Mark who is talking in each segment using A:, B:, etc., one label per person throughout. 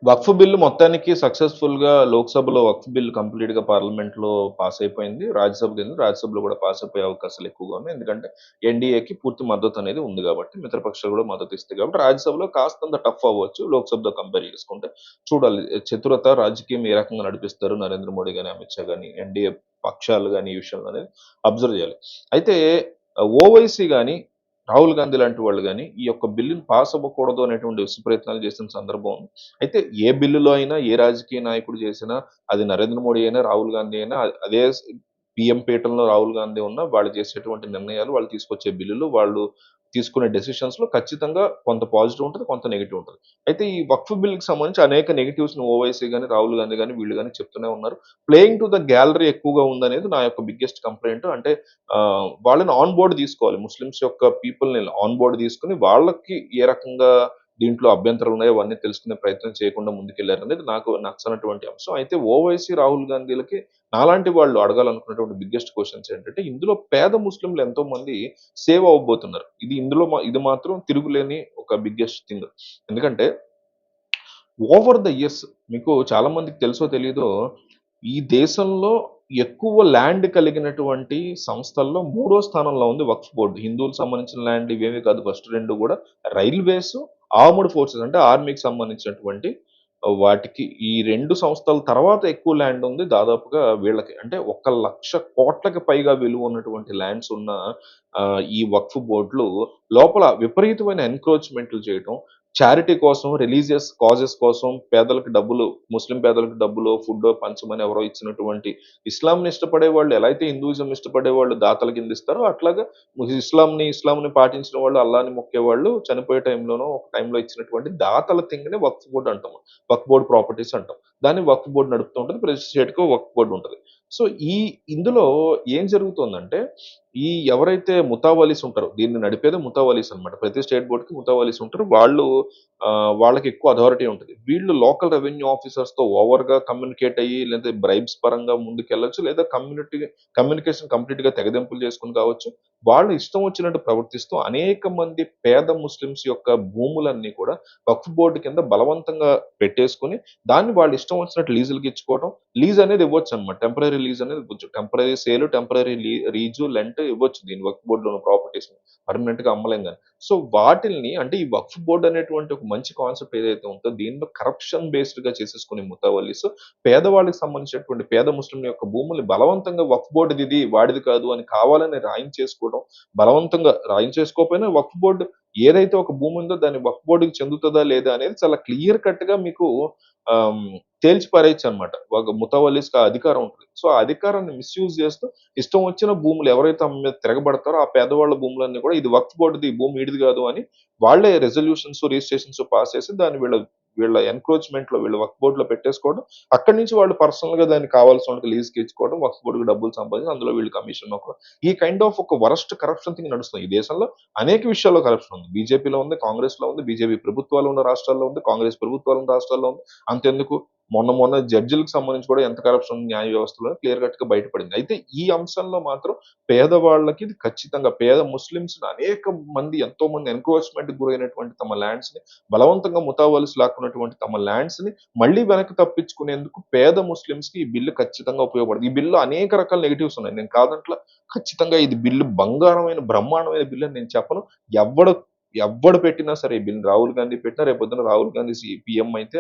A: వక్ఫ్ bill మొత్తానికి సక్సెస్‌ఫుల్‌గా లోక్‌సభలో వక్ఫ్ బిల్ కంప్లీట్‌గా పార్లమెంట్‌లో పాస్ అయిపోయింది. రాజ్యసభలో కూడా పాస్ అయిపోయే అవకాశాలు ఎక్కువగా ఉన్నాయి. ఎందుకంటే ఎన్‌డీఏకి పూర్తి మద్దతు అనేది ఉంది కాబట్టి, మిత్రపక్షాలు కూడా మద్దతు ఇస్తాయి కాబట్టి, రాజ్యసభలో కాస్తంత టఫ్ అవ్వచ్చు లోక్‌సభతో కంపేర్ చేసుకుంటే. చూడాలి చతురత రాజకీయం ఏ రకంగా నడిపిస్తారు నరేంద్ర మోడీ గాని, అమిత్ షా గాని, ఎన్‌డీఏ పక్షాలు గాని ఈ విషయంలో అనేది అబ్జర్వ్ చేయాలి. అయితే ఓవైసీ గాని, రాహుల్ గాంధీ లాంటి వాళ్ళు గాని, ఈ యొక్క బిల్లుని పాస్ అవ్వకూడదు అనేటువంటి విశ్వప్రయత్నాలు చేసిన సందర్భం ఉంది. అయితే ఏ బిల్లులో అయినా, ఏ రాజకీయ నాయకుడు చేసినా, అది నరేంద్ర మోడీ అయినా, రాహుల్ గాంధీ అయినా, అదే పీఎం పీఠంలో రాహుల్ గాంధీ ఉన్నా, వాళ్ళు చేసేటువంటి నిర్ణయాలు, వాళ్ళు తీసుకొచ్చే బిల్లులు, వాళ్ళు తీసుకునే డెసిషన్స్‌లో ఖచ్చితంగా కొంత పాజిటివ్ ఉంటది, కొంత నెగెటివ్ ఉంటది. అయితే ఈ వక్ఫ్ బిల్‌కి సంబంధించి అనేక నెగెటివ్స్‌ని ఓవైసీ గాని, రాహుల్ గాంధీ గాని, వీళ్ళు గాని చెప్తూనే ఉన్నారు. ప్లేయింగ్ టు ద గ్యాలరీ ఎక్కువగా ఉందనేది నా యొక్క బిగ్గెస్ట్ కంప్లెయింట్. అంటే వాళ్ళని ఆన్ బోర్డ్ తీసుకోవాలి. ముస్లిమ్స్ యొక్క పీపుల్‌ని ఆన్ బోర్డ్ తీసుకొని, వాళ్ళకి ఏ రకంగా దీంట్లో అభ్యంతరాలున్నాయో అవన్నీ తెలుసుకునే ప్రయత్నం చేయకుండా ముందుకెళ్లారనేది నాకు నచ్చనటువంటి అంశం. అయితే ఓవైసీ, రాహుల్ గాంధీలకి నాలాంటి వాళ్ళు అడగాలనుకున్నటువంటి బిగ్గెస్ట్ క్వెషన్స్ ఏంటంటే, ఇందులో పేద ముస్లింలు ఎంతో మంది సేవ్ అవ్వబోతున్నారు. ఇది మాత్రం తిరుగులేని ఒక బిగ్గెస్ట్ థింగ్. ఎందుకంటే ఓవర్ ద ఇయర్స్ మీకు చాలా మందికి తెలుసో తెలీదో, ఈ దేశంలో ఎక్కువ ల్యాండ్ కలిగినటువంటి సంస్థల్లో మూడో స్థానంలో ఉంది వక్ఫ్ బోర్డ్. హిందువులకు సంబంధించిన ల్యాండ్ ఇవేమీ కాదు ఫస్ట్ 2 గూడా. రైల్వేస్, ఆర్మ్డ్ ఫోర్సెస్ అంటే ఆర్మీకి సంబంధించినటువంటి వాటికి ఈ 2 సంస్థల తర్వాత ఎక్కువ ల్యాండ్ ఉంది దాదాపుగా వీళ్ళకి. అంటే 1,00,00,000,00,000 పైగా విలువ ఉన్నటువంటి ల్యాండ్స్ ఉన్న ఈ వక్ఫ్ బోర్డ్‌లు లోపల విపరీతమైన ఎన్‌క్రోచ్‌మెంట్‌లు చేయటం, చారిటీ కోసం, రిలీజియస్ కాజెస్ కోసం పేదలకు డబ్బులు, ముస్లిం పేదలకు డబ్బులో, ఫుడ్డో పంచమని ఎవరో ఇచ్చినటువంటి ఇస్లాంని ఇష్టపడే వాళ్ళు ఎలా అయితే హిందూయిజం ఇష్టపడే వాళ్ళు దాతల కింద ఇస్తారో, అట్లాగా ఇస్లాంని పాటించిన వాళ్ళు, అల్లాని మొక్కేవాళ్ళు చనిపోయే టైంలోనో, ఒక టైంలో ఇచ్చినటువంటి దాతల థింగ్‌ని వక్ఫ్ బోర్డ్ అంటాం. వక్ఫ్ బోర్డ్ ప్రాపర్టీస్ అంటాం. దాన్ని వక్ఫ్ బోర్డ్ నడుపుతూ ఉంటది. ప్రతి స్టేట్‌కో వక్ఫ్ బోర్డ్ ఉంటది. సో, ఇందులో ఏం జరుగుతోందంటే, ఎవరైతే ముతావల్లీస్ ఉంటారో, దీన్ని నడిపేదే ముతావల్లీస్ అన్నమాట. ప్రతి స్టేట్ బోర్డ్‌కి ముతావల్లీస్ ఉంటారు. వాళ్ళకి ఎక్కువ అథారిటీ ఉంటది. వీళ్ళు లోకల్ రెవెన్యూ ఆఫీసర్స్‌తో ఓవర్‌గా కమ్యూనికేట్ అయ్యి, లేదా బ్రైబ్స్ పరంగా ముందుకెళ్ళొచ్చు. లేదా కమ్యూనికేషన్ కంప్లీట్‌గా తెగదెంపులు చేసుకొని కావచ్చు. వాళ్ళు ఇష్టం వచ్చినట్టు ప్రవర్తిస్తూ అనేక మంది పేద ముస్లిమ్స్ యొక్క భూములన్నీ కూడా వక్ఫ్ బోర్డ్ కింద బలవంతంగా పెట్టేసుకొని, దాన్ని వాళ్ళు ఇష్టం వచ్చినట్టు లీజులకి ఇచ్చుకోవడం. లీజ్ అనేది ఇవ్వొచ్చనమాట. టెంపరరీ లీజ్ అనేది ఇవ్వచ్చు. టెంపరరీ సేల్, టెంపరరీ రీజు, లెంట్ ఇవ్వచ్చు దీన్ని వక్ఫ్ బోర్డ్‌లో ఉన్న ప్రాపర్టీస్‌ని. పర్మనెంట్‌గా అమ్మలేం గాని. సో, వాటిల్ని అంటే ఈ వక్ఫ్ బోర్డ్ అనేటువంటి ఒక మంచి కాన్సెప్ట్ ఏదైతే ఉందో, దీనిలో కరప్షన్ బేస్డ్‌గా చేసేసుకునే ముతవల్లీస్ పేదవాళ్ళకి సంబంధించినటువంటి పేద ముస్లింల యొక్క భూముల్ని బలవంతంగా వక్ఫ్ బోర్డ్‌దిది, వాడిది కాదు అని కావాలని రాయించేసుకోవడం. బలవంతంగా రాయించేసుకోకపోయినా వక్ఫ్ బోర్డ్ ఏదైతే ఒక భూమి ఉందో దాన్ని వక్ఫ్ బోర్డ్‌కి చెందుతదా లేదా అనేది చాలా క్లియర్ కట్‌గా మీకు ఆహ్, తేల్చి పారేయొచ్చనమాట. ఒక ముతవల్లీస్‌కి ఆ అధికారం ఉంటది. సో, ఆ అధికారాన్ని మిస్‌యూజ్ చేస్తూ ఇష్టం వచ్చిన భూములు ఎవరైతే ఆమె మీద తిరగబడతారో, ఆ పేదవాళ్ళ భూములన్నీ కూడా ఇది వక్ఫ్ బోర్డ్‌ది, ఈ భూమి ఈడిది కాదు అని వాళ్ళే రిజల్యూషన్స్, రిజిస్ట్రేషన్స్ పాస్ చేసి దాన్ని వీళ్ళ వీళ్ళ ఎన్‌క్రోచ్‌మెంట్‌లో వీళ్ళ వక్ఫ్ బోర్డ్‌లో పెట్టేసుకోవడం. అక్కడి నుంచి వాళ్ళు పర్సనల్‌గా దాన్ని కావాల్సినోళ్ళకి లీజ్‌కి ఇచ్చుకోవడం. వక్ఫ్ బోర్డ్‌కి డబ్బులు సంపాదించి అందులో వీళ్ళు కమిషన్ నొక్కడం. ఈ కైండ్ ఆఫ్ ఒక వరస్ట్ కరప్షన్ థింగ్ నడుస్తుంది. ఈ దేశంలో అనేక విషయాల్లో కరప్షన్ ఉంది. బీజేపీలో ఉంది, కాంగ్రెస్‌లో ఉంది, బీజేపీ ప్రభుత్వాలు ఉన్న రాష్ట్రాల్లో ఉంది, కాంగ్రెస్ ప్రభుత్వాలు ఉన్న రాష్ట్రాల్లో ఉంది. అంతెందుకు మొన్న జడ్జి‌లకి సంబంధించి కూడా ఎంత కరప్షన్ ఉంది న్యాయ వ్యవస్థలో క్లియర్ కట్‌గా బయటపడింది. అయితే ఈ అంశంలో మాత్రం పేదవాళ్ళకి ఇది ఖచ్చితంగా పేద ముస్లిమ్స్‌ని అనేక మంది ఎంతోమంది ఎన్‌క్రోచ్‌మెంట్‌కి గురైనటువంటి తమ ల్యాండ్స్‌ని బలవంతంగా ముతావల్లీస్ లాక్కున్నటువంటి తమ ల్యాండ్స్‌ని మళ్ళీ వెనక్కి తప్పించుకునేందుకు పేద ముస్లిమ్స్‌కి ఈ బిల్లు ఖచ్చితంగా ఉపయోగపడుతుంది. ఈ బిల్లులో అనేక రకాల నెగెటివ్స్ ఉన్నాయి. నేను కాదంట్లా. ఖచ్చితంగా ఇది బిల్లు బంగారమైన బ్రహ్మాండమైన బిల్లు అని నేను చెప్పను. ఎవ్వడు ఎవ్వడు పెట్టినా సరే ఈ బిల్లు రాహుల్ గాంధీ పెట్టినా రేపొద్దున రాహుల్ గాంధీ పీఎం అయితే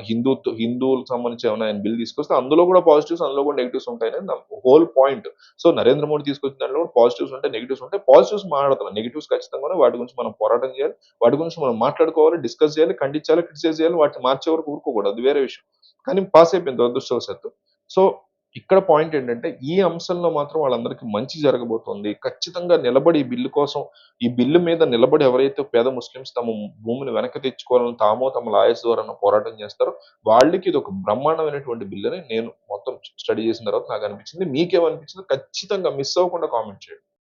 A: హిందువులకు సంబంధించి ఏమైనా ఆయన బిల్ తీసుకొస్తే అందులో కూడా పాజిటివ్స్, అందులో కూడా నెగెటివ్స్ ఉంటాయనేది నా whole point. So, Narendra Modi తీసుకొచ్చిన దాంట్లో కూడా పాజిటివ్స్ ఉంటాయి, నెగెటివ్స్ ఉంటాయి. పాజిటివ్స్ మాట్లాడుతున్నాను. నెగెటివ్స్ ఖచ్చితంగా ఉన్నాయి. వాటి గురించి మనం పోరాటం చేయాలి. వాటి గురించి మనం మాట్లాడుకోవాలి, డిస్కస్ చేయాలి, ఖండించాలి, క్రిటిసైజ్ చేయాలి. వాటిని మార్చే వరకు ఊరుకోకూడదు. అది వేరే విషయం. కానీ పాస్ అయిపోయింది దురదృష్టవశాత్తు. సో, ఇక్కడ పాయింట్ ఏంటంటే ఈ అంశంలో మాత్రం వాళ్ళందరికీ మంచి జరగబోతుంది. ఖచ్చితంగా నిలబడి ఈ బిల్లు కోసం, ఈ బిల్లు మీద నిలబడి ఎవరైతే పేద ముస్లిమ్స్ తమ భూమిని వెనక్కి తెచ్చుకోవాలని తమ లాయర్స్ ద్వారానో పోరాటం చేస్తారో వాళ్ళకి ఇదొక బ్రహ్మాండమైనటువంటి బిల్ అని నేను మొత్తం స్టడీ చేసిన తర్వాత నాకనిపించింది. మీకేమనిపించిందో ఖచ్చితంగా మిస్ అవ్వకుండా కామెంట్ చేయండి.